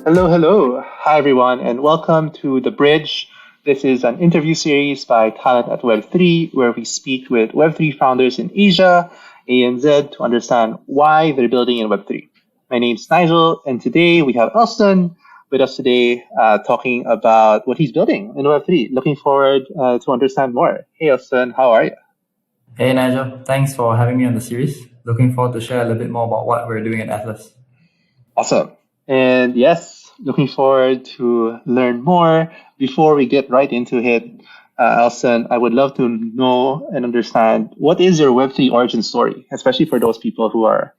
Hello, hello. Hi, everyone, and welcome to The Bridge. This is an interview series by Talent at Web3, where we speak with Web3 founders in Asia, ANZ, to understand why they're building in Web3. My name's Nigel, and today we have Elston with us today talking about what he's building in Web3. Looking forward to understand more. Hey, Elston, how are you? Hey Nigel, thanks for having me on the series. Looking forward to share a little bit more about what we're doing at Ethlas. Awesome. And yes, looking forward to learn more. Before we get right into it, Elson, I would love to know and understand what is your Web3 origin story, especially for those people who are,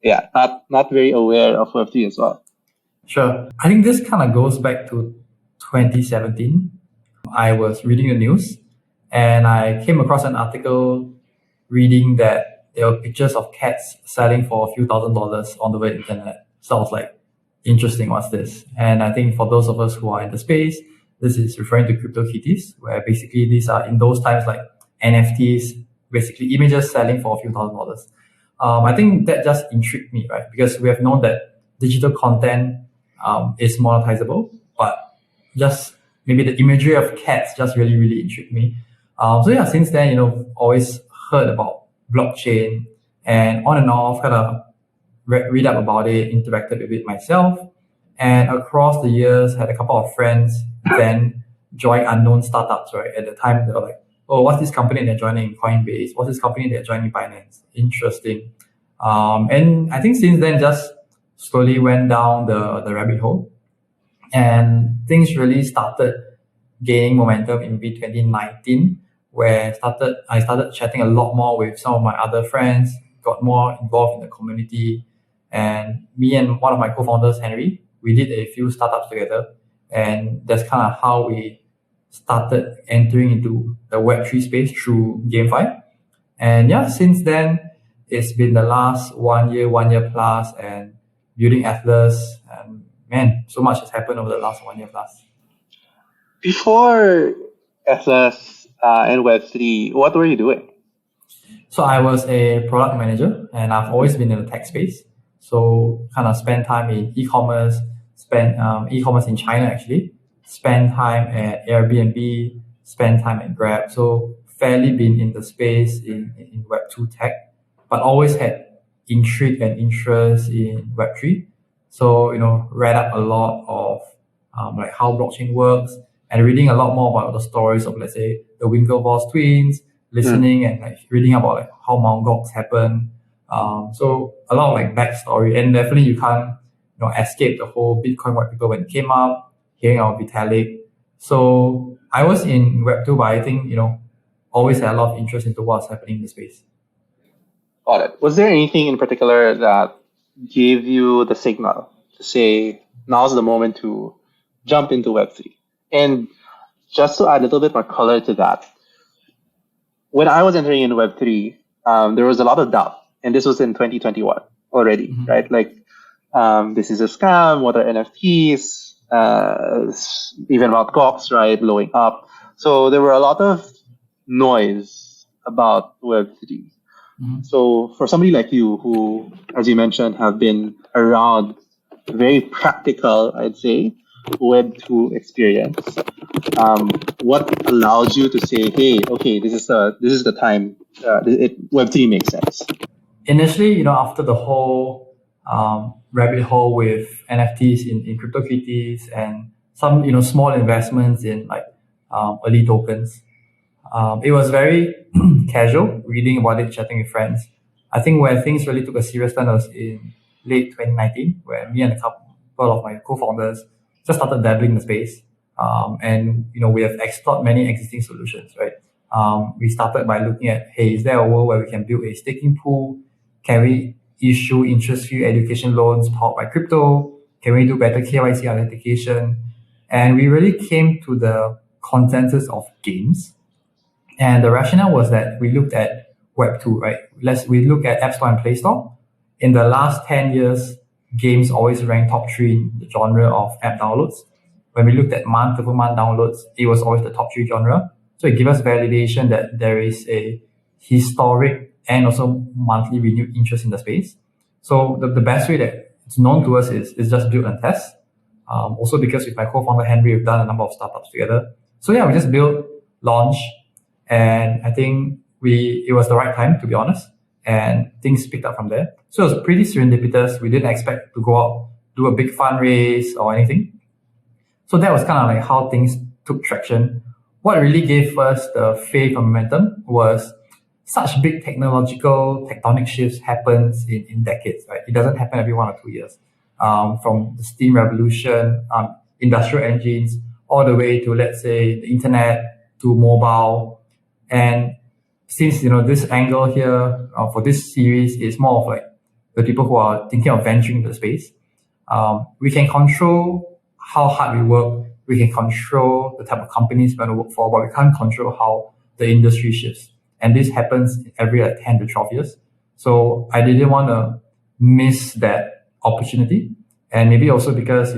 not very aware of Web3 as well. Sure. I think this kind of goes back to 2017. I was reading the news and I came across an article reading that there were pictures of cats selling for a few $1,000s on the internet. So I was like, interesting, what's this? And I think for those of us who are in the space, this is referring to CryptoKitties, where basically these are in those times like NFTs, basically images selling for a few $1,000s. I think that just intrigued me, right? Because we have known that digital content is monetizable, but just maybe the imagery of cats just really, really intrigued me. Since then, always heard about blockchain and on and off, kind of read up about it, interacted with it myself. And across the years, had a couple of friends then join unknown startups, right? At the time, they were like, oh, what's this company they're joining? Coinbase. What's this company they're joining? Binance. Interesting. And I think since then, just slowly went down the rabbit hole. And things really started gaining momentum in 2019, where I started chatting a lot more with some of my other friends, got more involved in the community. And me and one of my co-founders, Henry, we did a few startups together. And that's kind of how we started entering into the Web3 space through GameFi. And yeah, since then, it's been the last 1 year plus, and building Ethlas. And man, so much has happened over the last 1 year plus. Before Ethlas and Web3, what were you doing? So I was a product manager, and I've always been in the tech space. So kind of spent time in e-commerce, spent e-commerce in China actually, spent time at Airbnb, spent time at Grab. So fairly been in the space in Web2 tech, but always had intrigue and interest in Web3. So, read up a lot of like how blockchain works and reading a lot more about the stories of, let's say, the Winklevoss twins, listening and like reading about like how Mt. Gox happened. So a lot of like backstory, and definitely you can't escape the whole Bitcoin white paper when it came up, hearing about Vitalik. So I was in Web2, but I think always had a lot of interest into what's happening in the space. Got it. Was there anything in particular that gave you the signal to say now's the moment to jump into Web3? And just to add a little bit more color to that, when I was entering in Web3, there was a lot of doubt. And this was in 2021 already, right? Like, this is a scam. What are NFTs? Even Mt. Gox, right? Blowing up. So there were a lot of noise about Web3. So for somebody like you who, as you mentioned, have been around very practical, I'd say, Web2 experience, what allows you to say, hey, okay, this is the time, Web3 makes sense? Initially, after the whole rabbit hole with NFTs in CryptoKitties and some small investments in like early tokens, it was very casual, reading about it, chatting with friends. I think where things really took a serious turn was in late 2019, where me and a couple of my co-founders just started dabbling in the space. And we have explored many existing solutions, right? We started by looking at, hey, is there a world where we can build a staking pool? Can we issue interest-free education loans powered by crypto? Can we do better KYC authentication? And we really came to the consensus of games. And the rationale was that we looked at Web2, right? We look at App Store and Play Store. In the last 10 years, games always ranked top 3 in the genre of app downloads. When we looked at month-over-month downloads, it was always the top 3 genre. So it gives us validation that there is a historic and also monthly renewed interest in the space. So the best way that it's known to us is just build and test. Also because with my co-founder Henry, we've done a number of startups together. So yeah, we just built, launched, and I think it was the right time, to be honest, and things picked up from there. So it was pretty serendipitous. We didn't expect to go out, do a big fundraise or anything. So that was kind of like how things took traction. What really gave us the faith and momentum was such big technological tectonic shifts happens in decades, right? It doesn't happen every 1 or 2 years. From the steam revolution, industrial engines, all the way to, let's say, the internet, to mobile. And since, this angle here for this series is more of like the people who are thinking of venturing into space, we can control how hard we work. We can control the type of companies we want to work for, but we can't control how the industry shifts. And this happens every 10 to 12 years. So I didn't want to miss that opportunity. And maybe also because,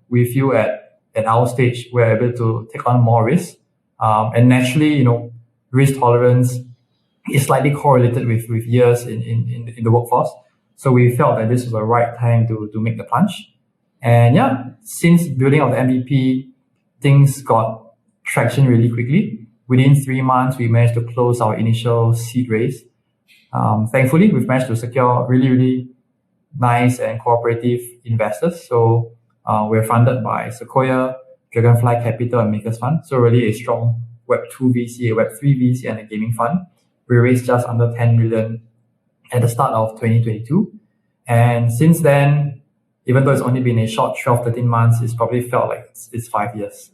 we feel at our stage, we're able to take on more risk. And naturally, risk tolerance is slightly correlated with years in the workforce. So we felt that this was the right time to make the plunge. And yeah, since building of the MVP, things got traction really quickly. Within 3 months, we managed to close our initial seed raise. Thankfully, we've managed to secure really, really nice and cooperative investors. So we're funded by Sequoia, Dragonfly Capital, and Makers Fund. So really a strong Web2 VC, a Web3 VC, and a gaming fund. We raised just under 10 million at the start of 2022. And since then, even though it's only been a short 12, 13 months, it's probably felt like it's 5 years.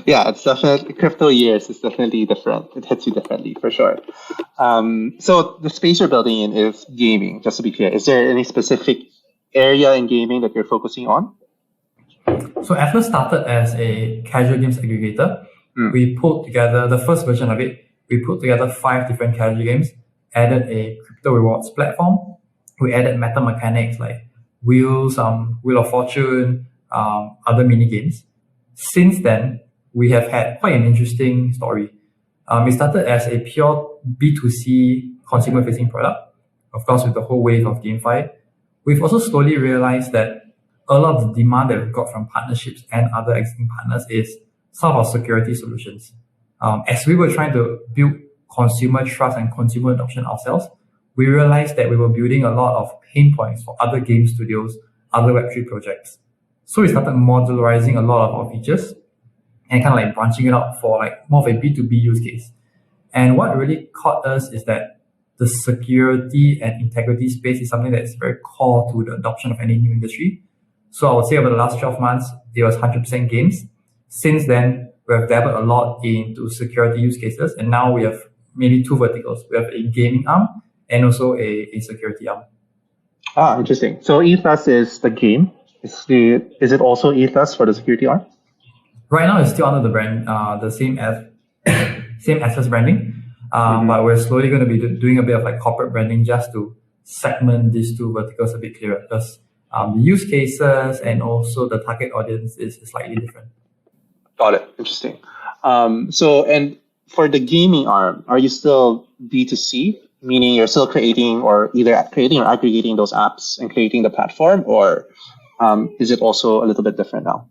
Yeah, it's definitely crypto years is definitely different. It hits you differently for sure. So the space you're building in is gaming, just to be clear. Is there any specific area in gaming that you're focusing on? So Ethlas started as a casual games aggregator. We pulled together the first version of it. We put together 5 different casual games, added a crypto rewards platform. We added meta mechanics like wheels, Wheel of Fortune, other mini games. Since then, we have had quite an interesting story. We started as a pure B2C consumer-facing product, of course, with the whole wave of GameFi. We've also slowly realized that a lot of the demand that we've got from partnerships and other existing partners is some of our security solutions. As we were trying to build consumer trust and consumer adoption ourselves, we realized that we were building a lot of pain points for other game studios, other Web3 projects. So we started modularizing a lot of our features and kind of like branching it out for like more of a B2B use case. And what really caught us is that the security and integrity space is something that is very core to the adoption of any new industry. So I would say over the last 12 months, it was 100% games. Since then, we have dabbled a lot into security use cases, and now we have mainly 2 verticals. We have a gaming arm and also a security arm. Interesting. So Ethlas is the game. Is it also Ethlas for the security arm? Right now, it's still under the brand, the same Ethlas branding. But we're slowly going to be doing a bit of like corporate branding just to segment these 2 verticals a bit clearer, because the use cases and also the target audience is slightly different. Got it. Interesting. So, and for the gaming arm, are you still B2C? Meaning you're still creating or either creating or aggregating those apps and creating the platform, or is it also a little bit different now?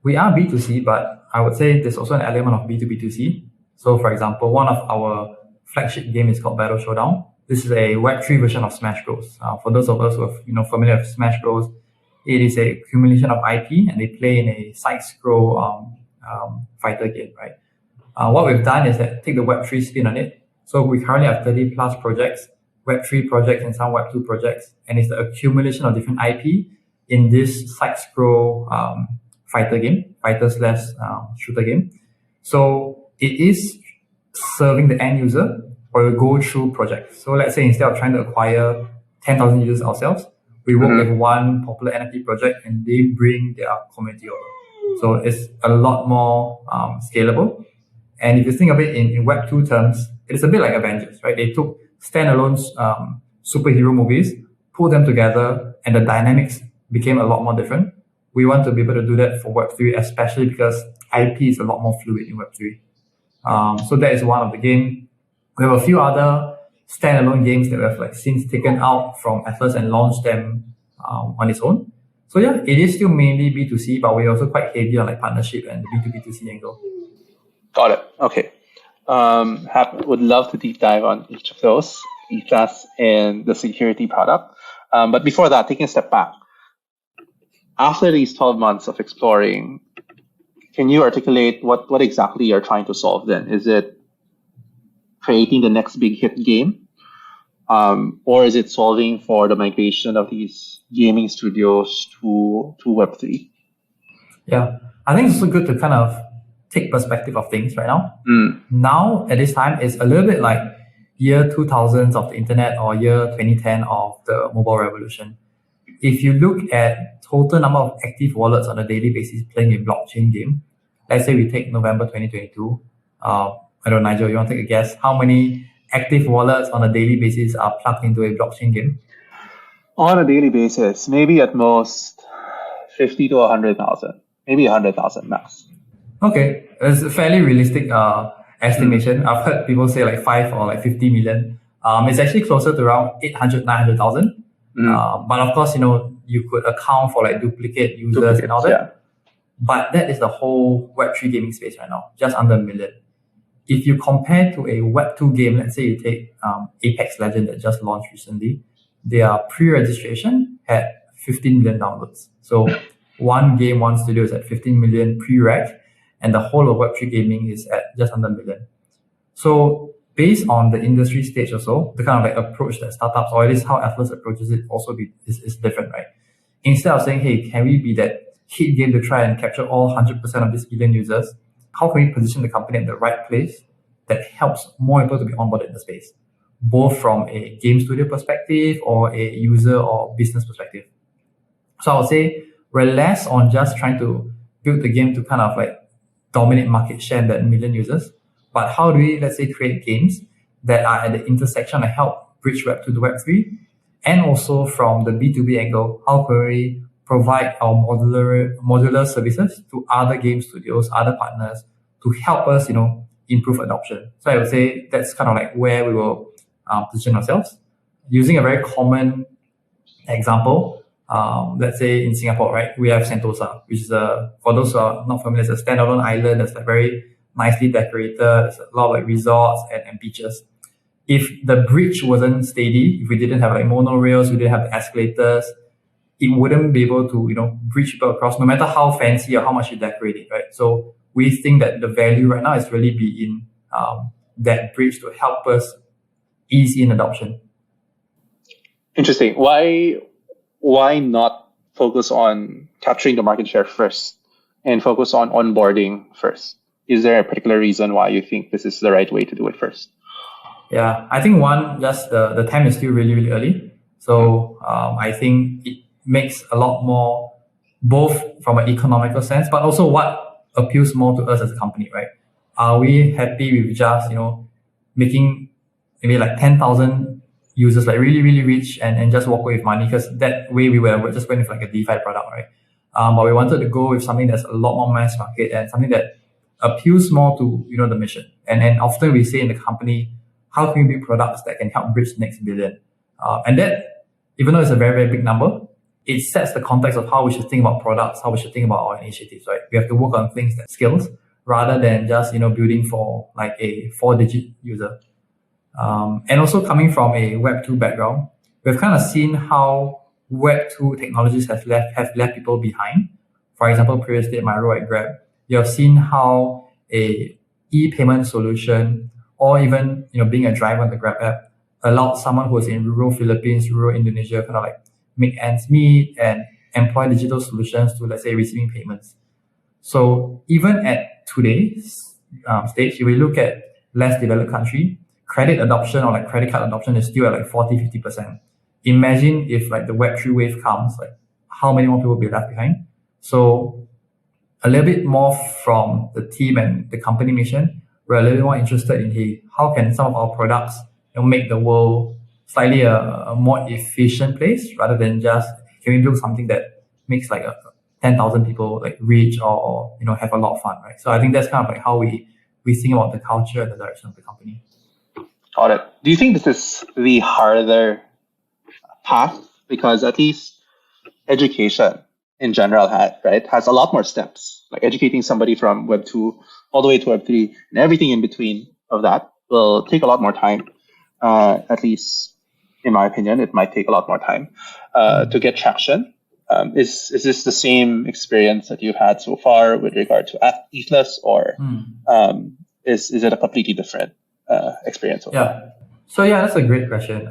We are B2C, but I would say there's also an element of B2B2C. So for example, one of our flagship game is called Battle Showdown. This is a Web3 version of Smash Bros. For those of us who are familiar with Smash Bros, it is a accumulation of IP, and they play in a side-scroll fighter game, right? What we've done is that take the Web3 spin on it. So we currently have 30 plus projects, Web3 projects and some Web2 projects, and it's the accumulation of different IP in this side-scroll fighter/shooter game. So it is serving the end user or go through projects. So let's say instead of trying to acquire 10,000 users ourselves, we work with one popular NFT project and they bring their community over. So it's a lot more scalable. And if you think of it in Web2 terms, it's a bit like Avengers, right? They took standalone superhero movies, pulled them together, and the dynamics became a lot more different. We want to be able to do that for Web3, especially because IP is a lot more fluid in Web3. So that is one of the game. We have a few other standalone games that we have like since taken out from Ethlas and launched them on its own. So yeah, it is still mainly B2C, but we're also quite heavy on like partnership and the B2B2C angle. Got it. Okay. Would love to deep dive on each of those, Ethlas and the security product. But before that, taking a step back, after these 12 months of exploring, can you articulate what exactly you're trying to solve then? Is it creating the next big hit game? Or is it solving for the migration of these gaming studios to Web3? Yeah, I think it's also good to kind of take perspective of things right now. Now, at this time, it's a little bit like year 2000s of the internet or year 2010 of the mobile revolution. If you look at total number of active wallets on a daily basis playing a blockchain game, let's say we take November 2022. I don't know, Nigel, you want to take a guess? How many active wallets on a daily basis are plugged into a blockchain game? On a daily basis, maybe at most 50 to 100,000, maybe 100,000 max. Okay, it's a fairly realistic estimation. I've heard people say like 5 or like 50 million. It's actually closer to around 800, 900,000. But of course, you could account for like duplicate users and all that. Yeah. But that is the whole Web3 gaming space right now, just under a million. If you compare to a Web2 game, let's say you take Apex Legend that just launched recently, their pre-registration had 15 million downloads. So one game, one studio is at 15 million pre-reg, and the whole of Web3 gaming is at just under a million. So based on the industry stage also, the kind of like approach that startups, or at least how Ethlas approaches it, also is different, right? Instead of saying, hey, can we be that hit game to try and capture all 100% of these million users, how can we position the company in the right place that helps more people to be onboarded in the space, both from a game studio perspective or a user or business perspective? So I would say we're less on just trying to build the game to kind of like dominate market share in that million users, but how do we, let's say, create games that are at the intersection and help bridge Web 2 to Web 3? And also from the B2B angle, how can we provide our modular services to other game studios, other partners to help us, improve adoption? So I would say that's kind of like where we will position ourselves. Using a very common example, let's say in Singapore, right, we have Sentosa, which is for those who are not familiar, it's a standalone island that's like very nicely decorated. There's a lot of like resorts and beaches. If the bridge wasn't steady, if we didn't have like monorails, we didn't have the escalators, it wouldn't be able to, bridge people across, no matter how fancy or how much you decorate it, right? So we think that the value right now is really be in that bridge to help us ease in adoption. Interesting. Why not focus on capturing the market share first and focus on onboarding first? Is there a particular reason why you think this is the right way to do it first? Yeah, I think one, just the time is still really, really early. So I think it makes a lot more, both from an economical sense, but also what appeals more to us as a company, right? Are we happy with just, making maybe like 10,000 users like really, really rich and just walk away with money? Because that way we were just going with like a DeFi product, right? But we wanted to go with something that's a lot more mass market and something that appeals more to, the mission. And often we say in the company, how can we build products that can help bridge the next billion? And that, even though it's a very, very big number, it sets the context of how we should think about products, how we should think about our initiatives, right? We have to work on things that scales rather than just, building for like a 4-digit user. And also coming from a Web 2 background, we've kind of seen how Web 2 technologies have left people behind. For example, previously at my role at Grab, you have seen how a e-payment solution or even being a driver on the Grab app allowed someone who was in rural Philippines, rural Indonesia, kind of like make ends meet and employ digital solutions to, let's say, receiving payments. So even at today's stage, if we look at less developed country, credit adoption or like credit card adoption is still at like 40-50%. Imagine if like the Web3 wave comes, like how many more people will be left behind? So a little bit more from the team and the company mission, we're a little bit more interested in, hey, how can some of our products make the world slightly a more efficient place rather than just, can we build something that makes like 10,000 people like rich or have a lot of fun, right? So I think that's kind of like how we think about the culture and the direction of the company. Got it. Do you think this is the harder path? Because at least education in general has a lot more steps. Like educating somebody from Web 2 all the way to Web 3 and everything in between of that will take a lot more time. At least in my opinion, it might take a lot more time to get traction. Is this the same experience that you've had so far with regard to Ethlas, or is it a completely different experience so far? So that's a great question.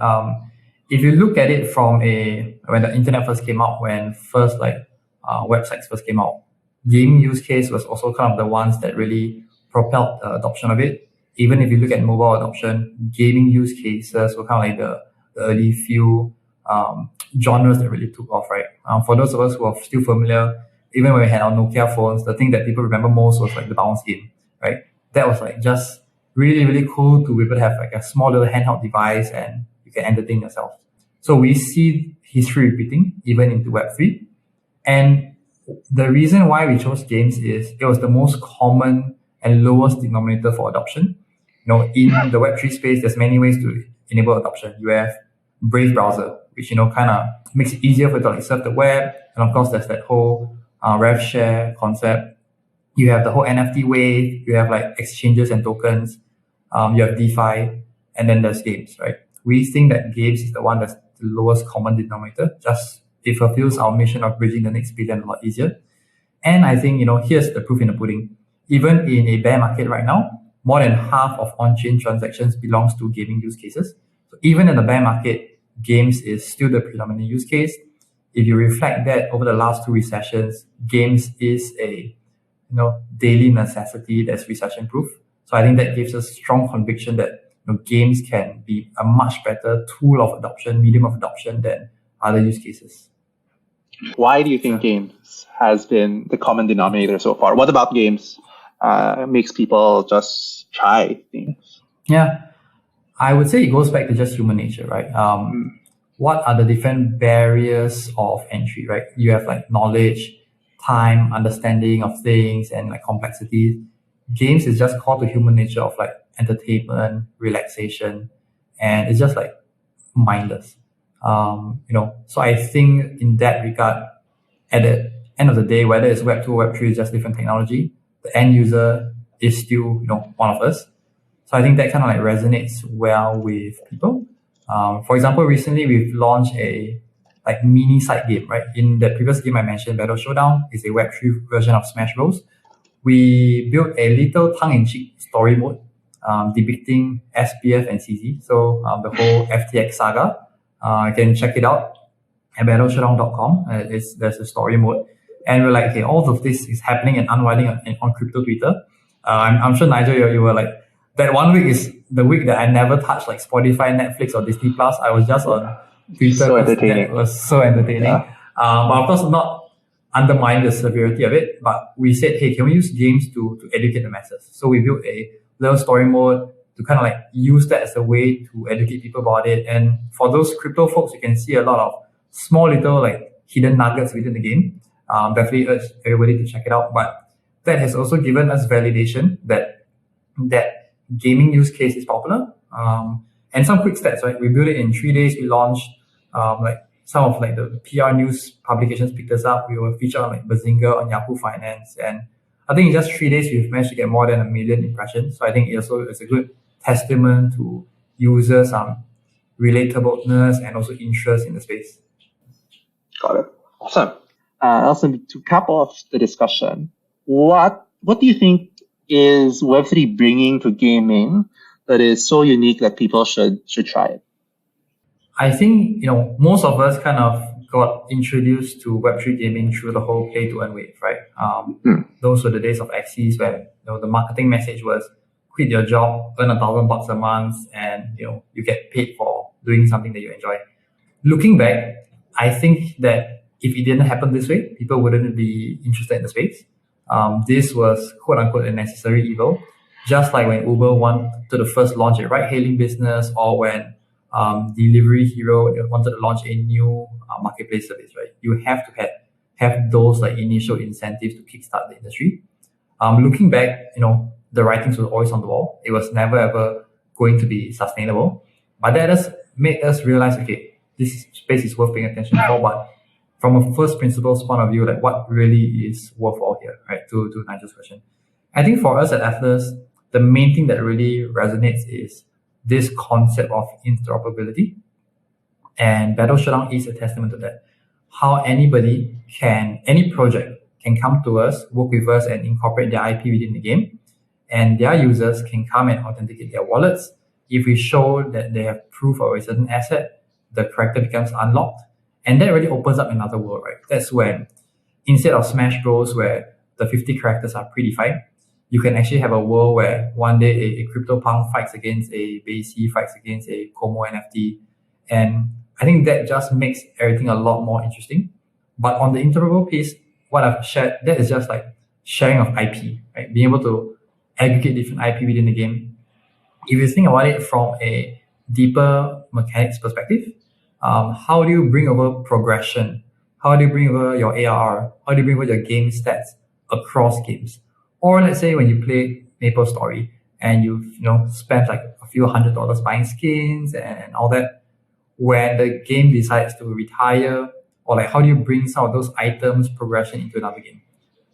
If you look at it from when the internet first came out, when first websites first came out, gaming use case was also kind of the ones that really propelled the adoption of it. Even if you look at mobile adoption, gaming use cases were kind of like the early few genres that really took off, right? For those of us who are still familiar, even when we had our Nokia phones, the thing that people remember most was like the bounce game, right? That was like just really, really cool to be able to have like a small little handheld device and you can entertain yourself. So we see history repeating even into Web3. And the reason why we chose games is it was the most common and lowest denominator for adoption. In the Web3 space, there's many ways to enable adoption. You have Brave browser, which kind of makes it easier for you to like surf the web. And of course, there's that whole rev share concept. You have the whole NFT wave. You have like exchanges and tokens. You have DeFi, and then there's games, right? We think that games is the one that's the lowest common denominator. Just it fulfills our mission of bridging the next billion a lot easier. And I think here's the proof in the pudding. Even in a bear market right now, more than half of on-chain transactions belongs to gaming use cases. So even in the bear market, games is still the predominant use case. If you reflect that over the last 2 recessions, games is a daily necessity that's recession proof. So I think that gives us strong conviction that games can be a much better tool of adoption, medium of adoption than other use cases. Why do you think games has been the common denominator so far? What about games makes people just try things? Yeah, I would say it goes back to just human nature, right? What are the different barriers of entry, right? You have like knowledge, time, understanding of things, and like complexity. Games is just core to human nature of like entertainment, relaxation, and it's just like mindless. So I think in that regard, at the end of the day, whether it's Web 2 or Web 3 is just different technology, the end user is still, one of us. So I think that kind of like resonates well with people. For example, recently we've launched a like mini side game, right? In the previous game I mentioned, Battle Showdown is a Web 3 version of Smash Bros. We built a little tongue-in-cheek story mode depicting SPF and CZ. So the whole FTX saga. You can check it out at battleshowdown.com. There's a story mode. And we're like, okay, all of this is happening and unwinding on crypto Twitter. I'm sure, Nigel, you were like, that 1 week is the week that I never touched like Spotify, Netflix, or Disney Plus. I was just on Twitter. So entertaining. It was so entertaining. Yeah. But of course, not undermine the severity of it. But we said, hey, can we use games to educate the masses? So we built a little story mode to kind of like use that as a way to educate people about it. And for those crypto folks, you can see a lot of small little like hidden nuggets within the game. Definitely urge everybody to check it out. But that has also given us validation that gaming use case is popular. And some quick stats, right? We built it in 3 days. We launched like some of like the PR news publications picked us up. We were featured on like Bazinga, on Yahoo Finance, and I think in just 3 days we've managed to get more than 1 million impressions. So I think it's a good testament to users' relatableness and also interest in the space. Got it. Awesome. Elston, to cap off the discussion, what do you think is Web3 bringing to gaming that is so unique that people should try it? I think most of us kind of got introduced to Web3 gaming through the whole play to earn wave, right? Those were the days of Axis where the marketing message was quit your job, earn $1,000 a month, and you get paid for doing something that you enjoy. Looking back, I think that if it didn't happen this way, people wouldn't be interested in the space. This was quote unquote a necessary evil, just like when Uber wanted to first launch a ride-hailing business, or when Delivery Hero wanted to launch a new marketplace service, right? You have to have those like initial incentives to kickstart the industry. Looking back, the writings were always on the wall. It was never ever going to be sustainable. But that has made us realize, okay, this space is worth paying attention for, but from a first principles point of view, like what really is worthwhile here, right? To Nigel's question. I think for us at Ethlas, the main thing that really resonates is this concept of interoperability. And Battle Showdown is a testament to that. How any project can come to us, work with us, and incorporate their IP within the game. And their users can come and authenticate their wallets. If we show that they have proof of a certain asset, the character becomes unlocked. And that really opens up another world, right? That's when, instead of Smash Bros, where the 50 characters are predefined, you can actually have a world where one day a CryptoPunk fights against a BAYC, fights against a Como NFT. And I think that just makes everything a lot more interesting. But on the interoperable piece, what I've shared, that is just like sharing of IP, right? Being able to aggregate different IP within the game. If you think about it from a deeper mechanics perspective, how do you bring over progression? How do you bring over your ARR? How do you bring over your game stats across games? Or let's say when you play MapleStory and you've spent like a few $100 buying skins and all that, when the game decides to retire, or like how do you bring some of those items progression into another game?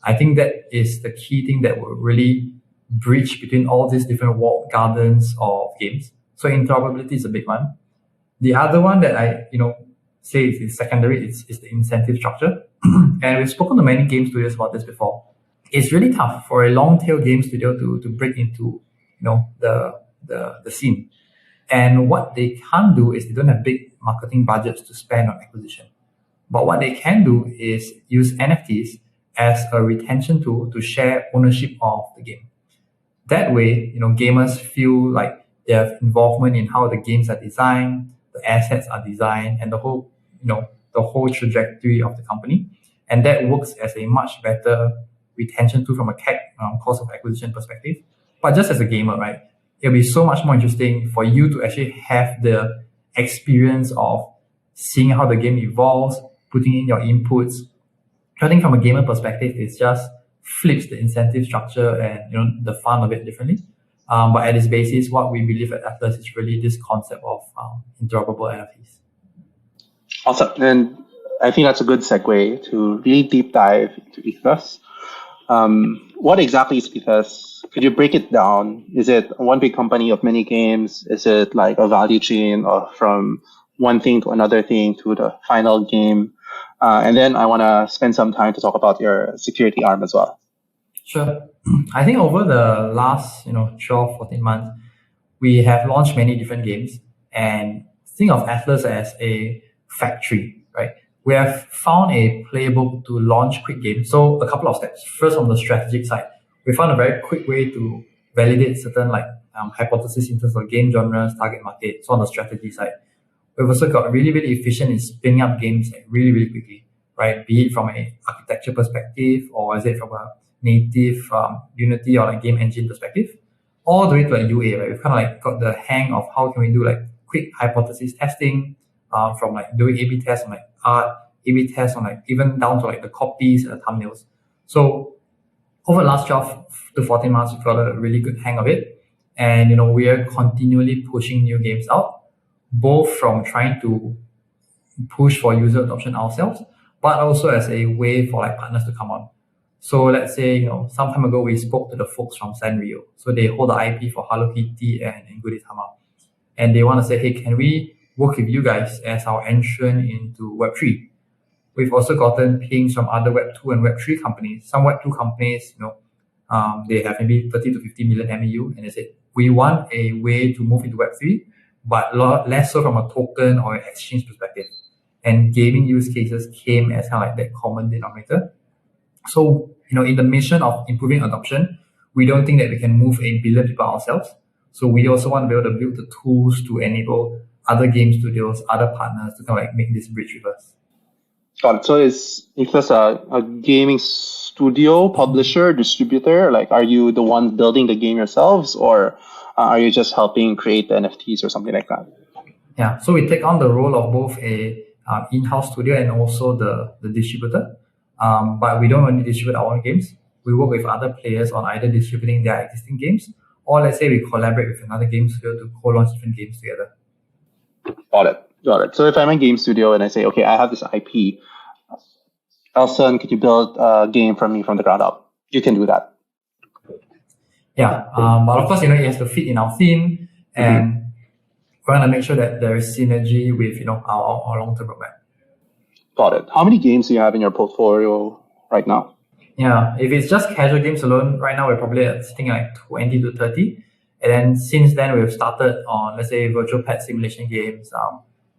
I think that is the key thing that will really bridge between all these different walled gardens of games. So interoperability is a big one. The other one that I say is secondary is the incentive structure. And we've spoken to many game studios about this before. It's really tough for a long tail game studio to break into the scene. And what they can't do is they don't have big marketing budgets to spend on acquisition. But what they can do is use NFTs as a retention tool to share ownership of the game. That way, gamers feel like they have involvement in how the games are designed, the assets are designed, and the whole trajectory of the company. And that works as a much better retention tool from a CAC, cost of acquisition perspective. But just as a gamer, right, it'll be so much more interesting for you to actually have the experience of seeing how the game evolves, putting in your inputs. I think from a gamer perspective, it just flips the incentive structure and the fun of it differently. But at its basis, what we believe at Ethlas is really this concept of interoperable NFTs. Awesome. And I think that's a good segue to really deep dive into Ethlas. What exactly is Ethlas? Could you break it down? Is it one big company of many games? Is it like a value chain from one thing to another thing to the final game? And then I want to spend some time to talk about your security arm as well. Sure. I think over the last 12, 14 months, we have launched many different games, and think of Ethlas as a factory, right? We have found a playbook to launch quick games. So a couple of steps. First, on the strategic side, we found a very quick way to validate certain hypotheses in terms of game genres, target market. So on the strategy side, we've also got really, really efficient in spinning up games really, really quickly, right? Be it from an architecture perspective, or is it from a native Unity or game engine perspective, all the way to UA, right? We've kind of got the hang of how can we do quick hypothesis testing, from doing A/B tests on art, A/B tests on even down to the copies and the thumbnails. So over the last 12 to 14 months, we've got a really good hang of it. And we are continually pushing new games out, both from trying to push for user adoption ourselves, but also as a way for partners to come on. So let's say, some time ago, we spoke to the folks from Sanrio. So they hold the IP for Hello Kitty and Gudetama. And they want to say, hey, can we work with you guys as our entrant into Web3? We've also gotten pings from other Web2 and Web3 companies. Some Web2 companies, they have maybe 30 to 50 million MAU, and they said, we want a way to move into Web3, but less so from a token or an exchange perspective. And gaming use cases came as that common denominator. So, in the mission of improving adoption, we don't think that we can move 1 billion people ourselves. So we also want to be able to build the tools to enable other game studios, other partners to make this bridge with us. Got it. So is Ethlas a gaming studio, publisher, distributor? Are you the one building the game yourselves, or are you just helping create the NFTs or something like that? Yeah, so we take on the role of both a in-house studio and also the distributor. But we don't only distribute our own games. We work with other players on either distributing their existing games, or let's say we collaborate with another game studio to co-launch different games together. Got it. So if I'm a game studio and I say, okay, I have this IP, Elston, could you build a game from me from the ground up? You can do that. Yeah, but of course, it has to fit in our theme, and we want to make sure that there is synergy with our long-term roadmap. Got it. How many games do you have in your portfolio right now? Yeah, if it's just casual games alone, right now we're probably sitting at like 20 to 30. And then since then, we've started on, let's say, virtual pet simulation games,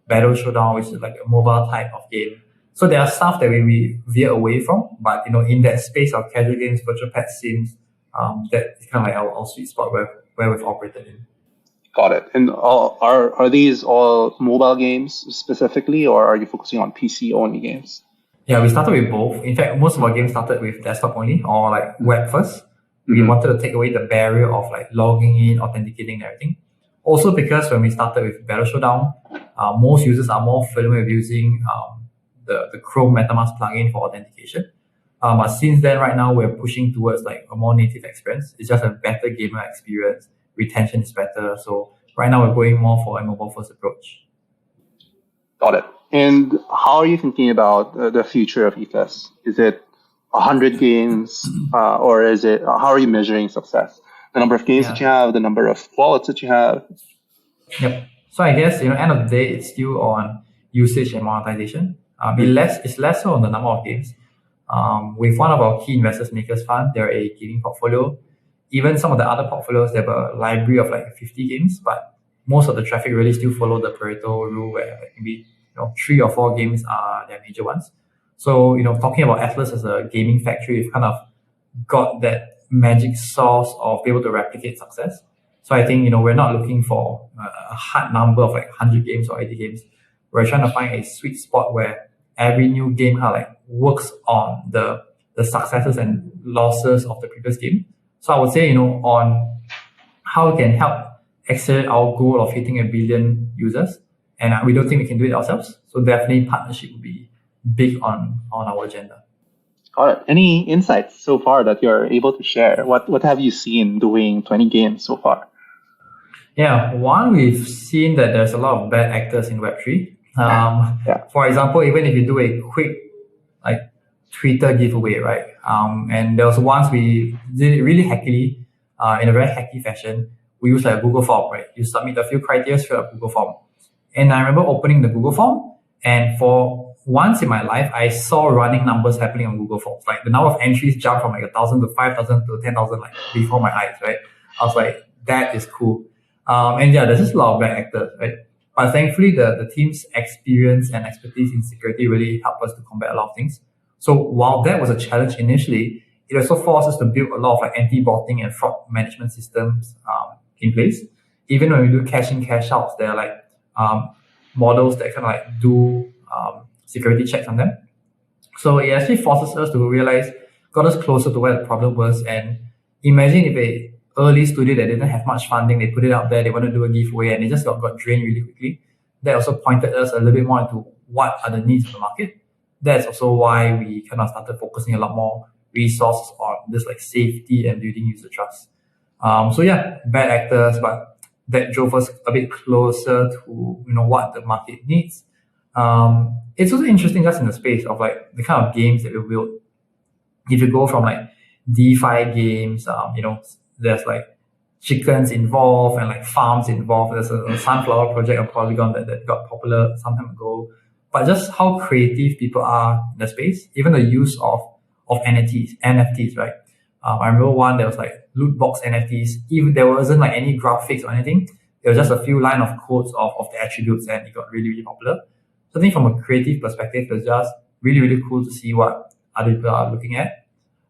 Battle Showdown, which is like a mobile type of game. So there are stuff that we veer away from, but in that space of casual games, virtual pet sims, that is kind of like our sweet spot where we've operated in. Got it. And are these all mobile games specifically, or are you focusing on PC only games? Yeah, we started with both. In fact, most of our games started with desktop only or like web first. We wanted to take away the barrier of like logging in, authenticating, and everything. Also, because when we started with Battle Showdown, most users are more familiar with using the Chrome MetaMask plugin for authentication. But since then, right now, we're pushing towards like a more native experience. It's just a better gamer experience. Retention is better. So right now, we're going more for a mobile first approach. Got it. And how are you thinking about the future of Ethlas? Is it 100 games, or is it? How are you measuring success? The number of games that you have, the number of wallets that you have. Yep. So I guess end of the day, it's still on usage and monetization. It's less so on the number of games. With one of our key investors, Makers Fund, they're a gaming portfolio. Even some of the other portfolios, they have a library of like 50 games, but most of the traffic really still follow the Pareto rule, where like maybe 3 or 4 games are their major ones. So talking about Ethlas as a gaming factory, we've kind of got that magic sauce of be able to replicate success. So I think we're not looking for a hard number of like 100 games or 80 games. We're trying to find a sweet spot where every new game kind of like works on the successes and losses of the previous game. So I would say on how we can help accelerate our goal of hitting 1 billion users, and we don't think we can do it ourselves. So definitely partnership would be big on our agenda. All right. Any insights so far that you're able to share? What have you seen doing 20 games so far? Yeah, one, we've seen that there's a lot of bad actors in Web3. For example, even if you do a quick like Twitter giveaway, right? And there was once we did it really hackily, in a very hacky fashion. We used like a Google form, right? You submit a few criteria, fill out a Google form. And I remember opening the Google form, and for once in my life, I saw running numbers happening on Google Forms. Like the number of entries jumped from like 1,000 to 5,000 to 10,000, like before my eyes, right? I was like, that is cool. And yeah, there's just a lot of bad actors, right? But thankfully, the team's experience and expertise in security really helped us to combat a lot of things. So while that was a challenge initially, it also forced us to build a lot of like anti-botting and fraud management systems in place. Even when we do cash in, cash outs, there are like models that kind of like do security checks on them. So it actually forces us to realize, got us closer to where the problem was. And imagine if a early studio that didn't have much funding, they put it out there, they want to do a giveaway, and they just got drained really quickly. That also pointed us a little bit more into what are the needs of the market. That's also why we kind of started focusing a lot more resources on this like safety and building user trust. So yeah, bad actors, but that drove us a bit closer to what the market needs. It's also interesting just in the space of like the kind of games that we build. If you go from like DeFi games, there's like chickens involved and like farms involved. There's a sunflower project on Polygon that got popular some time ago. But just how creative people are in the space, even the use of NFTs, right? I remember one that was like loot box NFTs. Even there wasn't like any graphics or anything. There was just a few line of codes of the attributes, and it got really, really popular. So I think from a creative perspective, it's just really, really cool to see what other people are looking at.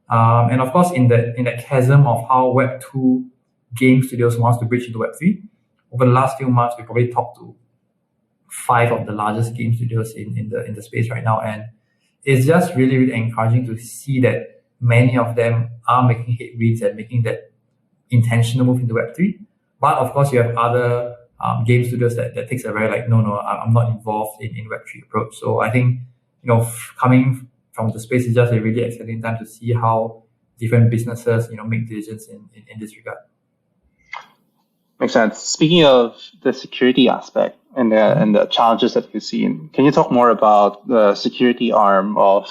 And of course, in that chasm of how Web2 game studios wants to bridge into Web3, over the last few months, we probably talked to 5 of the largest game studios in the space right now, and it's just really, really encouraging to see that many of them are making headwinds and making that intentional move into Web3. But of course, you have other game studios that takes a very like, no, I'm not involved in Web3 approach. So I think, coming from the space is just a really exciting time to see how different businesses, make decisions in this regard. Makes sense. Speaking of the security aspect and the challenges that you've seen, can you talk more about the security arm of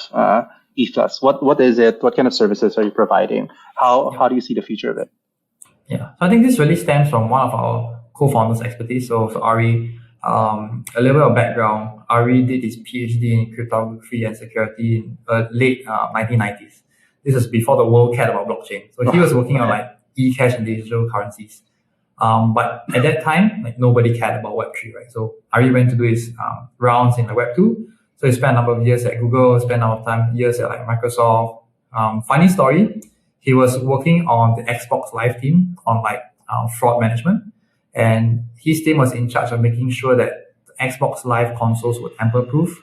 Ethlas? What is it? What kind of services are you providing? How do you see the future of it? Yeah, so I think this really stems from one of our co-founders' expertise. So Ari, a little bit of background. Ari did his PhD in cryptography and security in late 1990s. This was before the world cared about blockchain. So he was working on like e-cash and digital currencies. But at that time, like nobody cared about Web3, right? So Ari went to do his rounds in the Web2. So he spent a number of years at Google, spent a number of years at like Microsoft. Funny story, he was working on the Xbox Live team on like fraud management. And his team was in charge of making sure that the Xbox Live consoles were tamper-proof.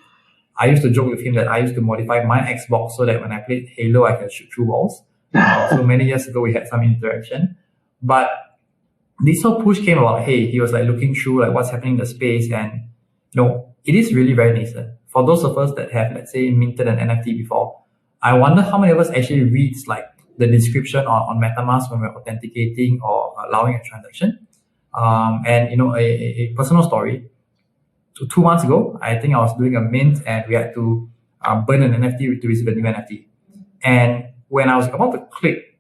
I used to joke with him that I used to modify my Xbox so that when I played Halo, I can shoot through walls. So many years ago, we had some interaction. But this whole push came about, hey, he was like looking through like what's happening in the space, and it is really very nascent. For those of us that have, let's say, minted an NFT before, I wonder how many of us actually reads like the description on MetaMask when we're authenticating or allowing a transaction. And a personal story. So 2 months ago, I think I was doing a mint and we had to burn an NFT to receive a new NFT. And when I was about to click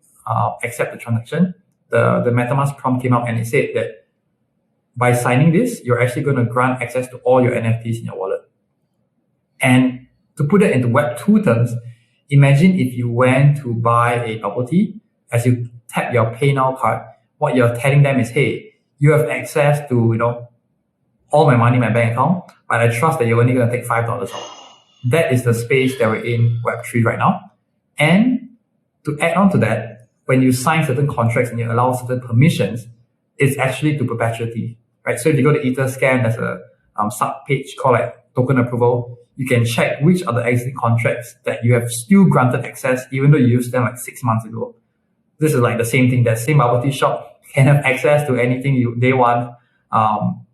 accept the transaction, the MetaMask prompt came up and it said that by signing this, you're actually going to grant access to all your NFTs in your wallet. And to put that into Web2 terms, imagine if you went to buy a bubble tea, as you tap your PayNow card, what you're telling them is, hey, you have access to, all my money in my bank account, but I trust that you're only going to take $5 off. That is the space that we're in Web3 right now. And to add on to that, when you sign certain contracts and you allow certain permissions, it's actually to perpetuity, right? So if you go to Ethlas Scan, there's a sub-page called like token approval. You can check which are the existing contracts that you have still granted access, even though you used them like 6 months ago. This is like the same thing. That same bubble tea shop can have access to anything they want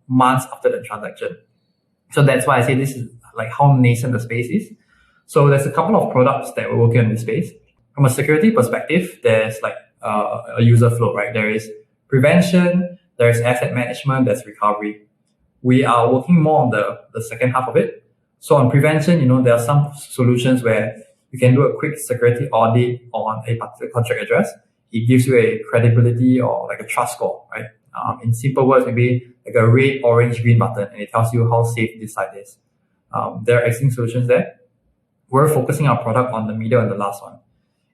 months after the transaction. So that's why I say this is like how nascent the space is. So there's a couple of products that we're working on in this space. From a security perspective, there's like a user flow, right? There is prevention, there's asset management, there's recovery. We are working more on the second half of it. So on prevention, there are some solutions where you can do a quick security audit on a particular contract address. It gives you a credibility or like a trust score, right? In simple words, maybe like a red, orange, green button, and it tells you how safe this site is. There are existing solutions there. We're focusing our product on the middle and the last one.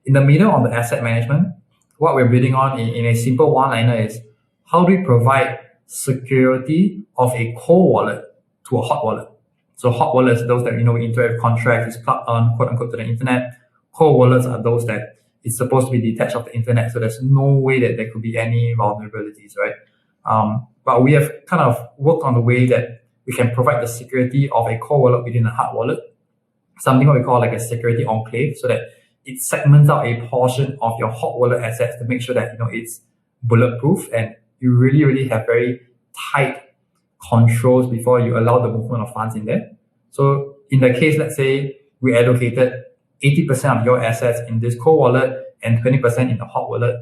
In the middle, on the asset management, what we're building on in a simple one-liner is how do we provide security of a cold wallet to a hot wallet? So hot wallets are those that we interact with contracts, is plugged on, quote unquote, to the internet. Cold wallets are those that it's supposed to be detached of the internet, so there's no way that there could be any vulnerabilities, right? But we have kind of worked on the way that we can provide the security of a cold wallet within a hard wallet, something what we call like a security enclave, so that it segments out a portion of your hot wallet assets to make sure that it's bulletproof and you really, really have very tight controls before you allow the movement of funds in there. So in the case, let's say we allocated 80% of your assets in this cold wallet and 20% in the hot wallet.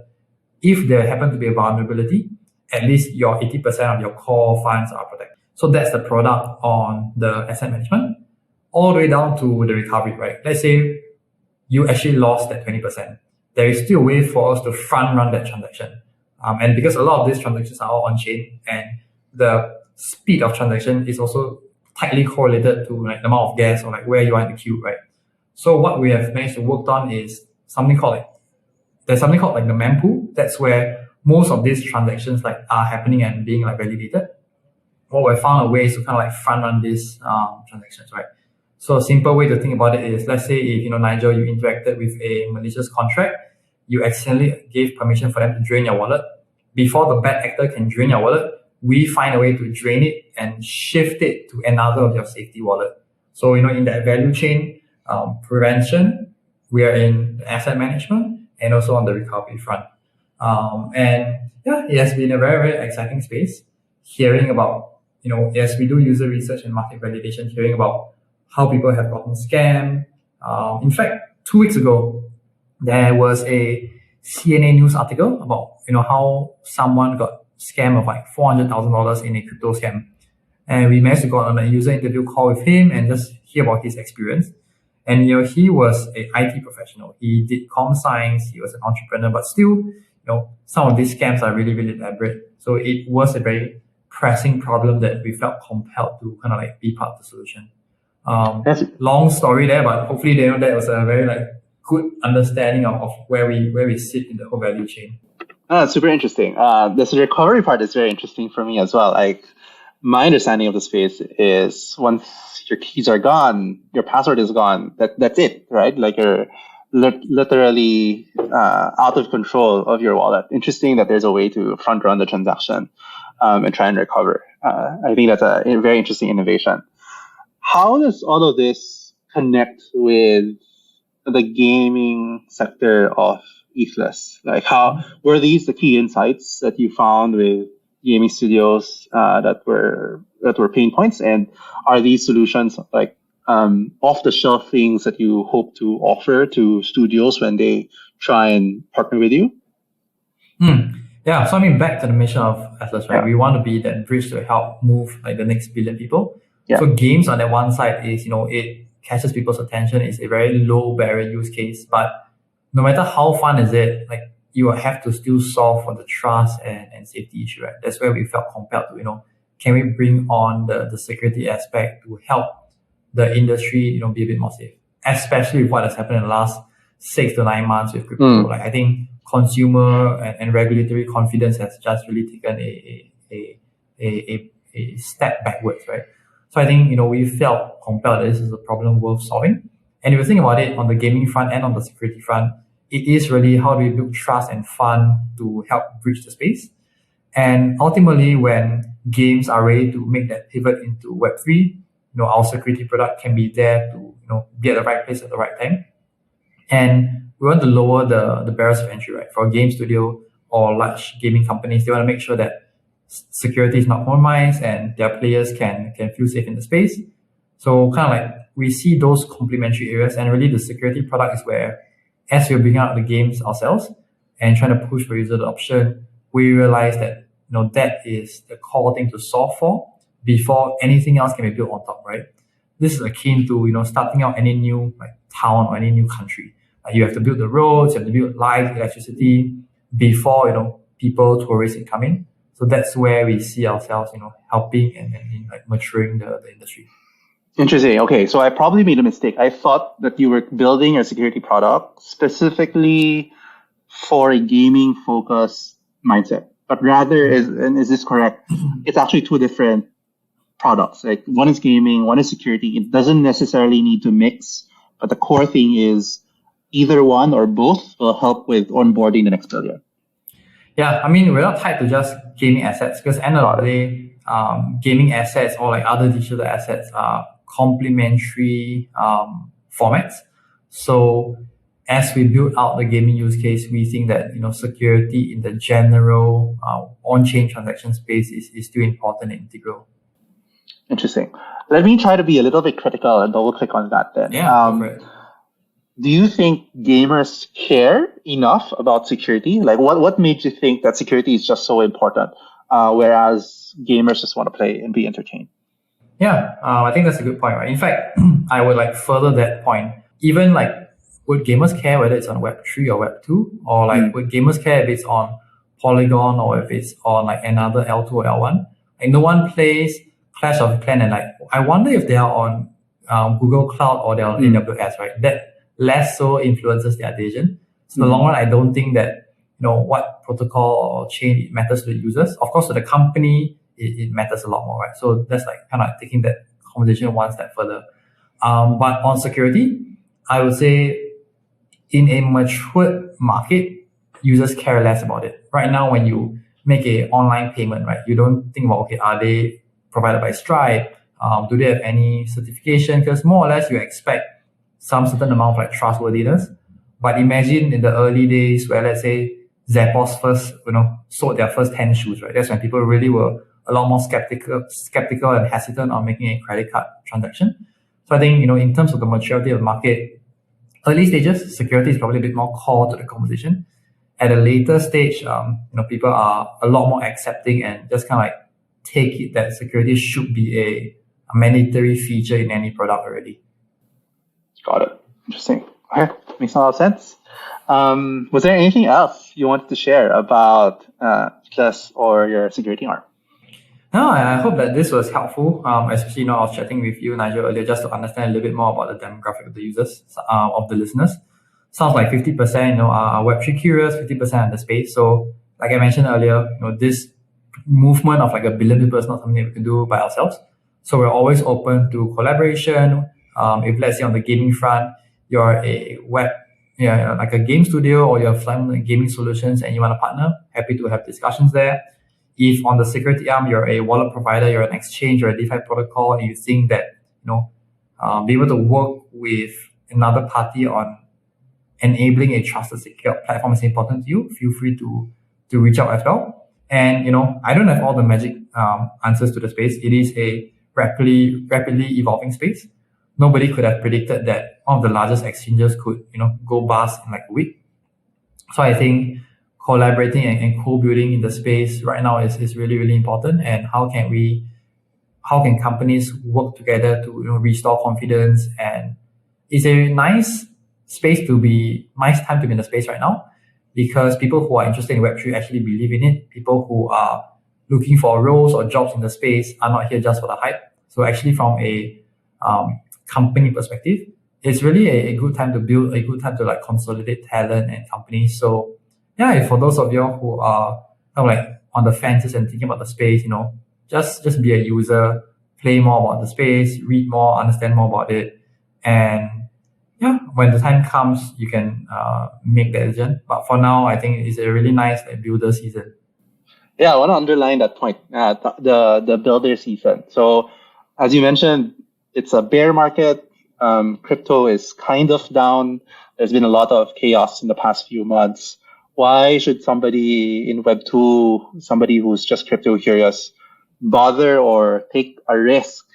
If there happen to be a vulnerability, at least your 80% of your core funds are protected. So that's the product on the asset management, all the way down to the recovery, right? Let's say you actually lost that 20%. There is still a way for us to front run that transaction. And because a lot of these transactions are all on chain, and the speed of transaction is also tightly correlated to like the amount of gas or like where you are in the queue, right? So what we have managed to work on is something called like the mempool. That's where most of these transactions like are happening and being like validated. What we found a way is to kind of like front run these transactions, right? So a simple way to think about it is, let's say if Nigel, you interacted with a malicious contract, you accidentally gave permission for them to drain your wallet. Before the bad actor can drain your wallet, we find a way to drain it and shift it to another of your safety wallet. So in that value chain, prevention, we are in asset management and also on the recovery front. And yeah, it has been a very, very exciting space. Hearing about, as we do user research and market validation, hearing about how people have gotten scammed. In fact, 2 weeks ago, there was a CNN news article about, how someone got scammed of like $400,000 in a crypto scam. And we managed to go on a user interview call with him and just hear about his experience. And he was a IT professional. He did com science. He was an entrepreneur, but still, some of these scams are really, really elaborate. So it was a very pressing problem that we felt compelled to kind of like be part of the solution. Long story there, but hopefully that was a very good understanding of where we sit in the whole value chain. That's super interesting. This recovery part is very interesting for me as well. Like, my understanding of the space is once your keys are gone, your password is gone. That's it, right? Like, you're literally out of control of your wallet. Interesting that there's a way to front run the transaction and try and recover. I think that's a very interesting innovation. How does all of this connect with the gaming sector of Ethlas? Like, how were these the key insights that you found with gaming studios that were pain points, and are these solutions like off the shelf things that you hope to offer to studios when they try and partner with you? Yeah, so I mean, back to the mission of Ethlas, right? Yeah. We want to be that bridge to help move like the next billion people. Yeah. So games on that one side is, it catches people's attention. It's a very low barrier use case, but no matter how fun is it, like, you will have to still solve for the trust and safety issue, right? That's where we felt compelled to, can we bring on the security aspect to help the industry, be a bit more safe, especially with what has happened in the last 6 to 9 months with crypto. Like, I think consumer and regulatory confidence has just really taken a step backwards, right? So I think, we felt compelled that this is a problem worth solving. And if you think about it on the gaming front and on the security front, it is really how do we build trust and fun to help bridge the space. And ultimately, when games are ready to make that pivot into Web3, our security product can be there to, be at the right place at the right time. And we want to lower the barriers of entry, right? For a game studio or large gaming companies, they want to make sure that security is not compromised and their players can feel safe in the space. So kind of like we see those complementary areas, and really the security product is where, as we're bringing out the games ourselves and trying to push for user adoption, we realize that that is the core thing to solve for before anything else can be built on top, right? This is akin to starting out any new town or any new country. You have to build the roads, you have to build light, electricity before people, tourists can come in. So that's where we see ourselves, helping and maturing the industry. Interesting. Okay, so I probably made a mistake. I thought that you were building your security product specifically for a gaming focused mindset, but rather is this correct? It's actually two different products. Like, one is gaming, one is security. It doesn't necessarily need to mix, but the core thing is either one or both will help with onboarding the next billion. Yeah, I mean, we're not tied to just gaming assets, because at the end of the day, gaming assets or other digital assets are complementary formats. So as we build out the gaming use case, we think that security in the general on-chain transaction space is still important and integral. Interesting. Let me try to be a little bit critical and double click on that then. Yeah, do you think gamers care enough about security? Like, what made you think that security is just so important, whereas gamers just want to play and be entertained? Yeah, I think that's a good point, right? In fact, I would further that point. Even would gamers care whether it's on Web3 or Web2? Or would gamers care if it's on Polygon or if it's on another L2 or L1? No one plays Clash of Clans and I wonder if they are on Google Cloud or they're on AWS, right? That less so influences their decision. So in the long run, I don't think that what protocol or chain it matters to the users. Of course, to the company, it matters a lot more, right? So that's kind of taking that conversation one step further. But on security, I would say in a matured market, users care less about it. Right now, when you make a online payment, right, you don't think about, okay, are they provided by Stripe? Do they have any certification? Because more or less you expect some certain amount of trustworthiness. But imagine in the early days where, let's say, Zappos first, sold their first 10 shoes, right? That's when people really were a lot more skeptical and hesitant on making a credit card transaction. So I think, in terms of the maturity of the market, early stages, security is probably a bit more core to the conversation. At a later stage, people are a lot more accepting and just kind of take it that security should be a mandatory feature in any product already. Got it. Interesting. Okay, makes a lot of sense. Was there anything else you wanted to share about Ethlas or your security arm? No, I hope that this was helpful. Especially, I was chatting with you, Nigel, earlier just to understand a little bit more about the demographic of the users, of the listeners. Sounds like 50%, are Web3 curious, 50% in the space. So, like I mentioned earlier, this movement of like a billion people is not something we can do by ourselves. So we're always open to collaboration. If let's say on the gaming front, you're a like a game studio or you're flying gaming solutions and you want to partner, happy to have discussions there. If on the security arm, you're a wallet provider, you're an exchange or a DeFi protocol, and you think that, be able to work with another party on enabling a trusted secure platform is important to you, feel free to reach out as well. And, I don't have all the magic answers to the space. It is a rapidly evolving space. Nobody could have predicted that one of the largest exchanges could, go bust in like a week. So I think collaborating and co-building in the space right now is really, really important. And how can companies work together to restore confidence? And it's a nice time to be in the space right now, because people who are interested in Web3 actually believe in it. People who are looking for roles or jobs in the space are not here just for the hype. So actually from a company perspective, it's really a good time to build, a good time to like consolidate talent and companies. So yeah, for those of you who are like on the fences and thinking about the space, just be a user, play more about the space, read more, understand more about it. And yeah, when the time comes, you can make that decision. But for now, I think it's a really nice builder season. Yeah, I want to underline that point, the builder season. So as you mentioned, it's a bear market. Crypto is kind of down. There's been a lot of chaos in the past few months. Why should somebody in Web2, somebody who's just crypto curious, bother or take a risk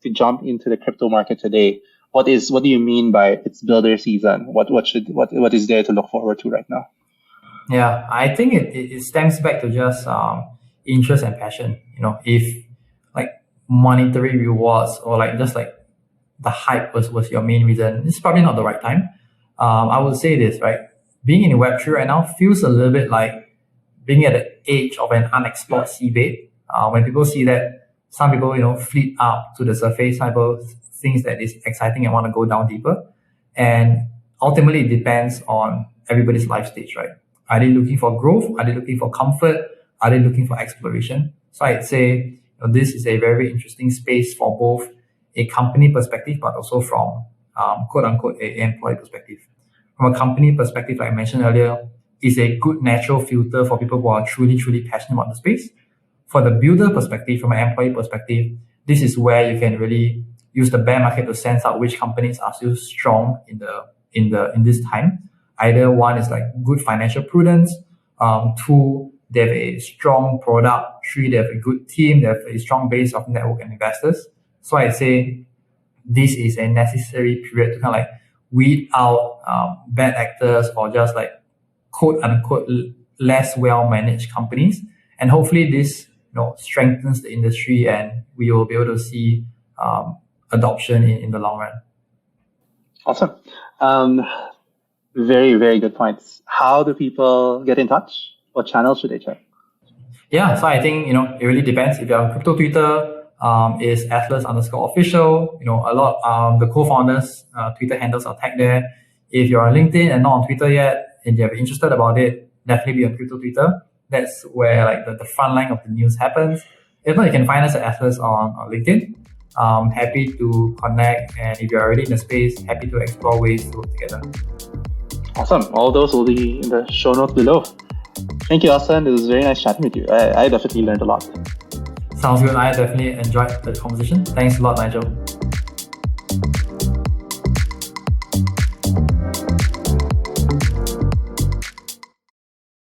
to jump into the crypto market today? What do you mean by it's builder season? What is there to look forward to right now? Yeah, I think it stems back to just interest and passion. If like monetary rewards or like just like the hype was your main reason, it's probably not the right time. I would say this, right? Being in Web3 right now feels a little bit like being at the edge of an unexplored seabed. When people see that, some people, fleet up to the surface, some people think that it's exciting and want to go down deeper. And ultimately, it depends on everybody's life stage, right? Are they looking for growth? Are they looking for comfort? Are they looking for exploration? So I'd say this is a very interesting space for both a company perspective, but also from quote unquote a employee perspective. From a company perspective, like I mentioned earlier, is a good natural filter for people who are truly, truly passionate about the space. For the builder perspective, from an employee perspective, this is where you can really use the bear market to sense out which companies are still strong in this time. Either one is like good financial prudence, two, they have a strong product, three, they have a good team, they have a strong base of network and investors. So I'd say this is a necessary period to kind of like weed out bad actors or just like quote unquote less well managed companies. And hopefully this strengthens the industry and we will be able to see adoption in the long run. Awesome. Very, very good points. How do people get in touch? What channels should they check? Yeah, so I think, it really depends. If you're on crypto Twitter, is Ethlas_official. A lot, the co-founders, Twitter handles are tagged there. If you're on LinkedIn and not on Twitter yet, and you're interested about it, definitely be on crypto Twitter. That's where like the front line of the news happens. If not, you can find us at Ethlas on LinkedIn. Happy to connect, and if you're already in the space, happy to explore ways to work together. Awesome. All those will be in the show notes below. Thank you, Elston. It was very nice chatting with you. I definitely learned a lot. Sounds good. I definitely enjoyed the conversation. Thanks a lot, Nigel.